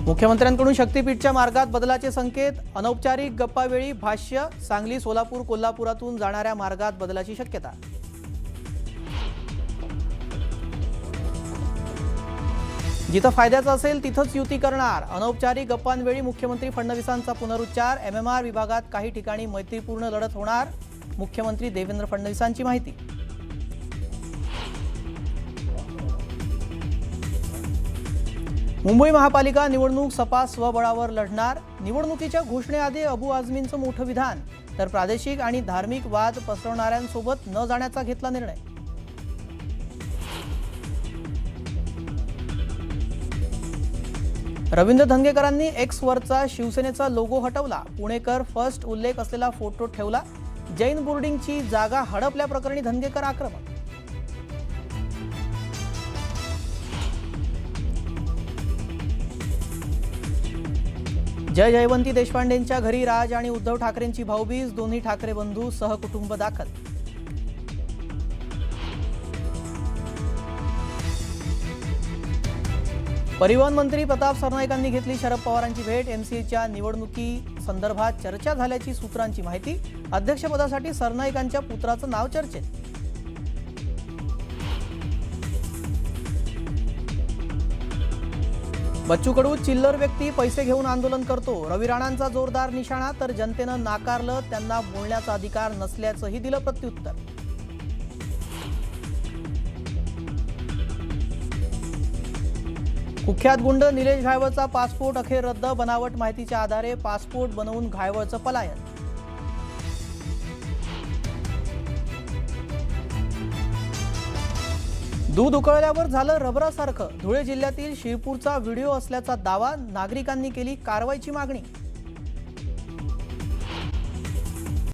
मुख्यमंत्र्यांकडून शक्तीपीठच्या मार्गात बदलाचे संकेत. अनौपचारिक गप्पावेळी भाष्य. सांगली, सोलापूर, कोल्हापुरातून जाणाऱ्या मार्गात बदलाची शक्यता. जिथं फायद्याचं असेल तिथंच युती करणार. अनौपचारिक गप्पांवेळी मुख्यमंत्री फडणवीसांचा पुनरुच्चार. एमएमआर विभागात काही ठिकाणी मैत्रीपूर्ण लढत होणार. मुख्यमंत्री देवेंद्र फडणवीसांची माहिती. मुंबई महापालिका निवडणूक सपा स्वबळावर लढणार. निवडणुकीच्या घोषणेआधी अबू आझमींचं मोठं विधान. तर प्रादेशिक आणि धार्मिक वाद पसरवणाऱ्यांसोबत न जाण्याचा घेतला निर्णय. रवींद्र धंगेकरांनी एक्सवरचा शिवसेनेचा लोगो हटवला. पुणेकर फर्स्ट उल्लेख असलेला फोटो ठेवला. जैन बोर्डिंगची जागा हडपल्याप्रकरणी धंगेकर आक्रमक. जय जयवंती देशपांडेंच्या घरी राज आणि उद्धव ठाकरेंची भाऊबीज. दोन्ही ठाकरे बंधू सहकुटुंब दाखल. परिवहन मंत्री प्रताप सरनाईकांनी घेतली शरद पवारांची भेट. एमसीएच्या निवडणुकी संदर्भात चर्चा झाल्याची सूत्रांची माहिती. अध्यक्षपदासाठी सरनाईकांच्या पुत्राचं नाव चर्चेत. बच्चू कडू चिल्लर व्यक्ती, पैसे घेऊन आंदोलन करतो. रवी राणांचा जोरदार निशाणा. तर जनतेनं नाकारलं, त्यांना बोलण्याचा अधिकार नसल्याचंही दिलं प्रत्युत्तर. कुख्यात गुंड निलेश घायवळचा पासपोर्ट अखेर रद्द. बनावट माहितीच्या आधारे पासपोर्ट बनवून घायवळचं पलायन. दूध उकळल्यावर झालं रबरासारखं. धुळे जिल्ह्यातील शिरपूरचा व्हिडिओ असल्याचा दावा. नागरिकांनी केली कारवाईची मागणी.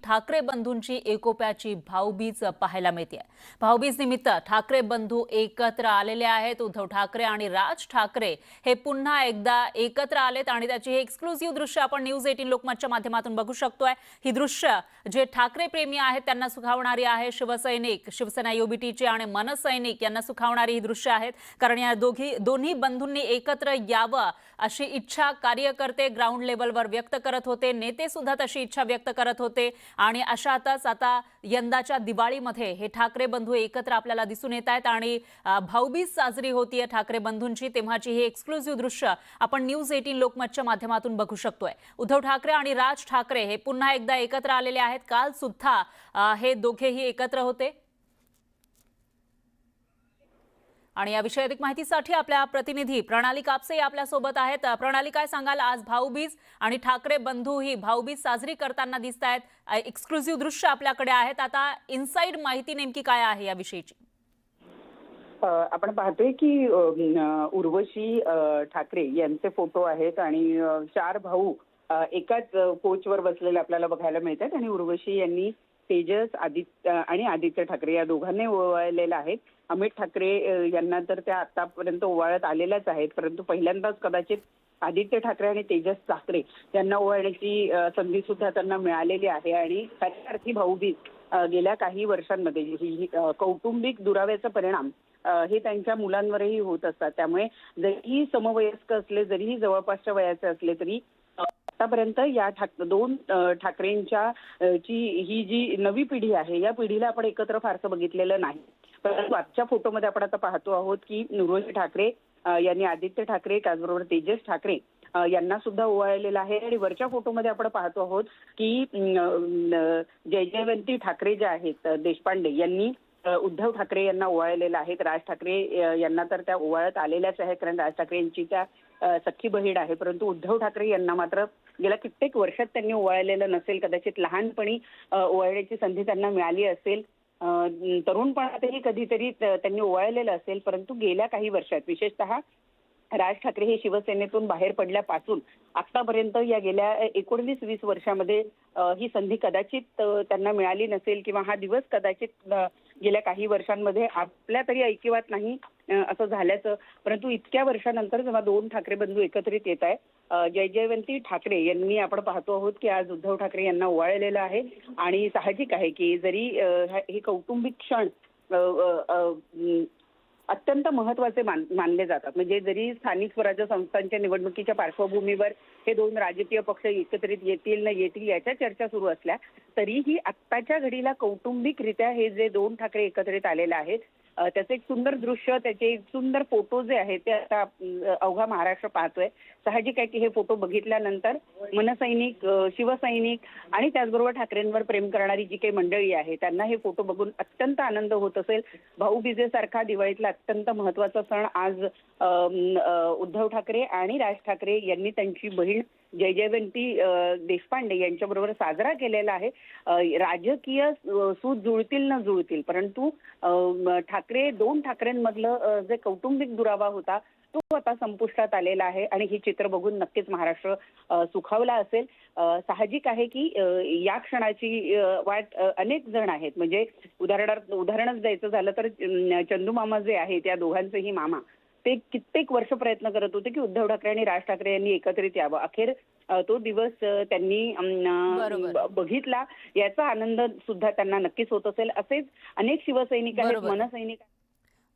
ठाकरे बंधूंची एकोप्याची भाऊबीज पाहायला मिळते. भाऊबीज निमित्त ठाकरे बंधू एकत्र आलेले आहेत. उद्धव ठाकरे आणि राज ठाकरे हे पुन्हा एकदा एकत्र आलेत आणि त्याची हे एक्सक्लुझिव्ह दृश्य आपण न्यूज 18 लोकमतच्या माध्यमातून बघू शकतोय. ही दृश्य जे ठाकरे प्रेमी आहेत त्यांना सुखावणारी आहे. शिवसैनिक, शिवसेना युबीटीचे आणि मनसैनिक यांना सुखावणारी ही दृश्य आहेत. कारण या दोन्ही बंधूंनी एकत्र यावं अशी इच्छा कार्यकर्ते ग्राउंड लेवलवर व्यक्त करत होते. नेते सुद्धा तशी इच्छा व्यक्त करत होते आणि अशातच आता यंदाच्या दिवाळीमध्ये हे ठाकरे बंधू एकत्र आपल्याला दिसून येत आहेत आणि भाऊबीज साजरी होतीये ठाकरे बंधूंची. तेव्हाची हे एक्सक्लुझिव्ह दृश्य आपण न्यूज 18 लोकमतच्या माध्यमातून बघू शकतोय. उद्धव ठाकरे आणि राज ठाकरे हे पुन्हा एकदा एकत्र आलेले आहेत. काल सुद्धा हे दोघेही एकत्र होते आणि या विषयी अधिक माहितीसाठी आपल्या प्रतिनिधी प्रणाली कापसे आपल्या सोबत आहेत. प्रणाली, काय सांगाल, आज भाऊबीज आणि ठाकरे बंधू ही भाऊबीज साजरी करताना दिसत आहेत. एक्सक्लुझिव्ह दृश्य आपल्याकडे आहेत. आता इनसाइड माहिती नेमकी काय आहे या विषयीची? आपण पाहतोय की उर्वशी ठाकरे यांचे फोटो आहेत आणि 4 भाऊ एकाच कोचवर बसलेले आपल्याला बघायला मिळतात आणि उर्वशी यांनी तेजस, आदित्य ठाकरे या दोघांनी ओवाळलेलं आहे. अमित ठाकरे यांना तर त्या आतापर्यंत ओवाळत आलेल्याच आहेत, परंतु पहिल्यांदाच कदाचित आदित्य ठाकरे आणि तेजस ठाकरे यांना ओवाळण्याची संधी सुद्धा त्यांना मिळालेली आहे. आणि खऱ्या अर्थी भाऊबीज गेल्या काही वर्षांमध्ये कौटुंबिक दुराव्याचा परिणाम हे त्यांच्या मुलांवरही होत असतात. त्यामुळे जरीही समवयस्क असले, जरीही जवळपासच्या वयाचे असले तरी आतापर्यंत या दोन ठाकरेंच्या ही जी नवी पिढी आहे या पिढीला आपण एकत्र फारसं बघितलेलं नाही. परंतु आजच्या फोटोमध्ये आपण आता पाहतो आहोत की उर्वशी ठाकरे यांनी आदित्य ठाकरे त्याचबरोबर तेजस ठाकरे यांना सुद्धा ओवाळलेलं आहे. आणि वरच्या फोटोमध्ये आपण पाहतो आहोत की जय जयवंती ठाकरे जे आहेत देशपांडे यांनी उद्धव ठाकरे यांना ओवाळलेलं आहे. राज ठाकरे यांना तर त्या ओवाळत आलेल्याच आहे, कारण राज ठाकरे यांची त्या सख्खी बहीण आहे. परंतु उद्धव ठाकरे यांना मात्र गेल्या कित्येक वर्षात त्यांनी ओवाळलेलं नसेल. कदाचित लहानपणी ओवाळण्याची संधी त्यांना मिळाली असेल, तरुणपणातही कधीतरी त्यांनी ओवाळलेलं असेल. परंतु गेल्या काही वर्षात विशेषतः राज ठाकरे हे शिवसेनेतून बाहेर पडल्यापासून आतापर्यंत या गेल्या 19-20 वर्षामध्ये ही संधी कदाचित त्यांना मिळाली नसेल किंवा हा दिवस कदाचित गेल्या काही वर्षांमध्ये आपल्या तरी ऐकिवात नाही असं झाल्याचं. परंतु इतक्या वर्षानंतर जेव्हा 2 ठाकरे बंधू एकत्रित येत आहे, जय जयवंती ठाकरे यांनी आपण पाहतो आहोत की आज उद्धव ठाकरे यांना ओवाळलेलं आहे. आणि साहजिक आहे की जरी हे कौटुंबिक क्षण अत्यंत महत्वाचे मानले जातात. म्हणजे जरी स्थानिक स्वराज्य संस्थांच्या निवडणुकीच्या पार्श्वभूमीवर हे दोन राजकीय पक्ष एकत्रित येतील न येतील याच्या चर्चा सुरू असल्या तरीही आत्ताच्या घडीला कौटुंबिकरित्या हे जे दोन ठाकरे एकत्रित आलेले आहेत त्याचं एक सुंदर दृश्य, त्याचे एक सुंदर फोटो जे आहेत ते आता अवघा महाराष्ट्र पाहतोय. साहजिक आहे की हे फोटो बघितल्यानंतर मनसैनिक, शिवसैनिक आणि त्याचबरोबर ठाकरेंवर प्रेम करणारी जी काही मंडळी आहे त्यांना हे फोटो बघून अत्यंत आनंद होत असेल. भाऊबीजेसारखा दिवाळीतला अत्यंत महत्वाचा सण आज उद्धव ठाकरे आणि राज ठाकरे यांनी त्यांची बहीण जयजयवंती देशपांडे यांच्याबरोबर साजरा केलेला आहे. राजकीय सूत जुळतील न जुळतील परंतु दोन ठाकरेंमधलं जे कौटुंबिक दुरावा होता तो आता संपुष्टात आलेला आहे आणि हे चित्र बघून नक्कीच महाराष्ट्र सुखावला असेल. साहजिक आहे की या क्षणाची वाट अनेक जण आहेत. म्हणजे उदाहरणच द्यायचं झालं तर चंदू मामा जे आहेत या दोघांचेही मामा ते कित्येक वर्ष प्रयत्न करत होते की उद्धव ठाकरे आणि राज ठाकरे यांनी एकत्रित यावं. अखेर तो दिवस त्यांनी बघितला. याचा आनंद सुद्धा त्यांना नक्कीच होत असेल. असेच अनेक शिवसैनिक आहेत, मनसैनिक.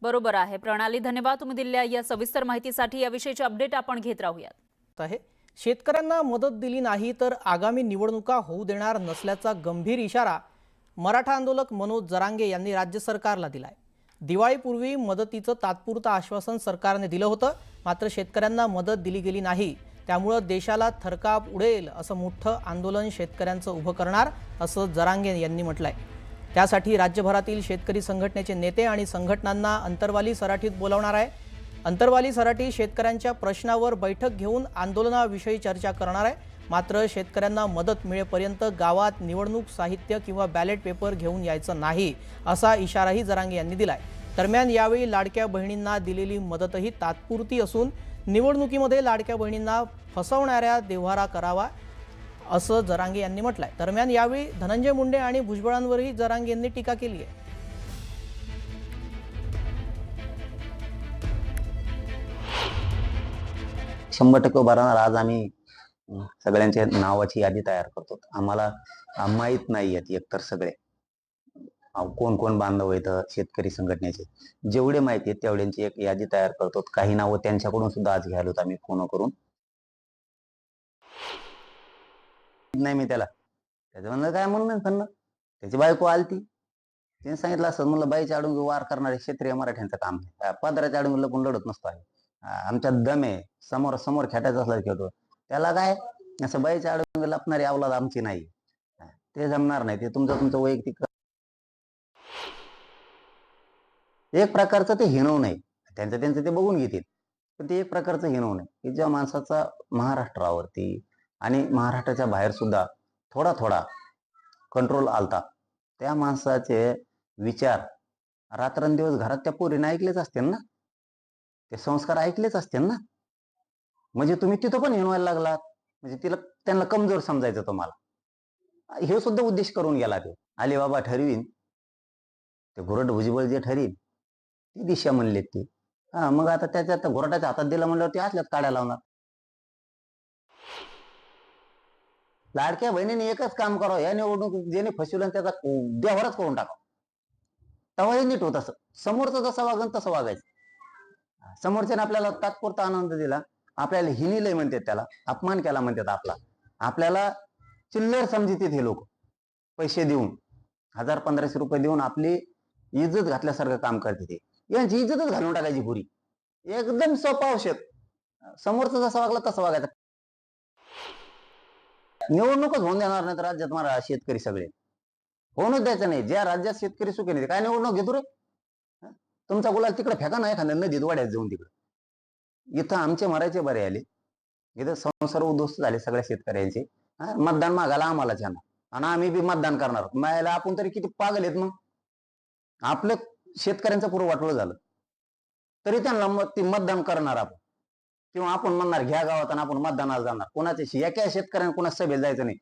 बरोबर आहे प्रणाली, धन्यवाद तुम्ही दिलेल्या या सविस्तर माहितीसाठी. याविषयीचे अपडेट आपण घेत राहूयात. आहे शेतकऱ्यांना मदत दिली नाही तर आगामी निवडणुका होऊ देणार नसल्याचा गंभीर इशारा मराठा आंदोलक मनोज जरांगे यांनी राज्य सरकारला दिलाय. दिवाळीपूर्वी मदतीचं तात्पुरतं आश्वासन सरकारने दिलं होतं, मात्र शेतकऱ्यांना मदत दिली गेली नाही. त्यामुळं देशाला थरकाप उडेल असं मोठं आंदोलन शेतकऱ्यांचं उभं करणार असं जरांगे यांनी म्हटलंय. त्यासाठी राज्यभरातील शेतकरी संघटनेचे नेते आणि संघटनांना अंतरवाली सराटीत बोलावणार आहे. अंतरवाली सराटी शेतकऱ्यांच्या प्रश्नावर बैठक घेऊन आंदोलनाविषयी चर्चा करणार आहे. मात्र शेतकऱ्यांना मदत मिळेपर्यंत गावात निवडणूक साहित्य किंवा बॅलेट पेपर घेऊन यायचं नाही असा इशाराही जरांगे यांनी दिलाय. दरम्यान यावेळी लाडक्या बहिणींना दिलेली मदतही तात्पुरती असून निवडणुकीमध्ये लाडक्या बहिणींना फसवणाऱ्या देव्हारा करावा असं जरांगे यांनी म्हटलंय. दरम्यान यावेळी धनंजय मुंडे आणि भुजबळांवरही जरांगे यांनी टीका केली आहे. शंभर टक्के उभा राहणार. आज आम्ही सगळ्यांच्या नावाची यादी तयार करतो. आम्हाला माहीत नाही आहेत एकतर सगळे कोण कोण बांधव आहेत शेतकरी संघटनेचे. जेवढे माहिती आहेत तेवढ्यांची एक यादी तयार करतो. काही नावं त्यांच्याकडून सुद्धा आज घ्यायला आम्ही फोन करून. नाही मी त्याचं म्हणलं काय म्हणणं त्याची बायको आलती, तिने सांगितलं असं म्हणलं बाईच्या आडून वार करणारे क्षेत्रीय मराठ्यांचं काम आहे. पदराच्या आडून लपून लढत नसतो आहे. आमच्यात दम आहे, समोर समोर खेटायचं असलं खेळतो. त्याला काय असं बाईच्या आडून लपणारी अवलाद आमची नाही, ते जमणार नाही. ते तुमचं वैयक्तिक एक प्रकारचं ते हिणव नाही. त्यांचं ते बघून घेतील, पण ते एक प्रकारचं हिणव नाही की ज्या माणसाचा महाराष्ट्रावरती आणि महाराष्ट्राच्या बाहेर सुद्धा थोडा थोडा कंट्रोल आलता, त्या माणसाचे विचार रात्रंदिवस घरात त्या पोरीने ऐकलेच असतील ना, ते संस्कार ऐकलेच असतील ना. म्हणजे तुम्ही तिथं पण हिणवायला लागलात, म्हणजे त्यांना कमजोर समजायचं तुम्हाला. हे सुद्धा उद्देश करून गेला. ते आले बाबा ठरवीन, ते घोरट भुजबळ जे ठरवीन ती दिशा म्हणलेत ती. मग आता त्याच्यात घोरटाच्या हातात दिला म्हणल्यावर ते असल्याच काड्या लावणार. लाडक्या बहिणीने एकच काम करावं, या निवडणूक ज्याने फसवलं त्याचा देवरच करून टाकावं. तेव्हाही नीट होत. असं समोरचं जसं वागन तसं वागायचं. समोरच्याने आपल्याला तात्पुरता आनंद दिला, आपल्याला हिनीलय म्हणतात, त्याला अपमान केला म्हणतात, आपल्याला चिल्लर समजतात हे लोक. पैसे देऊन 1000-1500 रुपये देऊन आपली इज्जत घातल्यासारखं काम करते. ते यांची इज्जतच घालून टाकायची पुरी. एकदम सोपं औषध. समोरचं जसं वागलं तसं वागायचं. निवडणूकच होऊन देणार नाही तर राज्यात मला शेतकरी सगळे होऊनच द्यायचं नाही. ज्या राज्यात शेतकरी सुखी नाही काय निवडणूक घेतो रे. तुमचा गुलाल तिकडे फेका नाही एखाद्या नदीत वाड्यात जाऊन. तिकडे इथं आमचे मरायचे बरे आले, इथं संसार उद्ध्वस्त झाले सगळ्या शेतकऱ्यांचे. मतदान मागायला आम्हाला छान, आणि आम्ही बी मतदान करणार. मायाला आपण तरी किती पागल आहेत. मग आपलं शेतकऱ्यांचं पुरं वाटलं झालं तरी त्यांना मतदान करणार आपण, किंवा आपण म्हणणार घ्या गावात आणि आपण मतदानाला जाणार. कोणाच्या एका शेतकऱ्यांना कोणा सभेला जायचं नाही.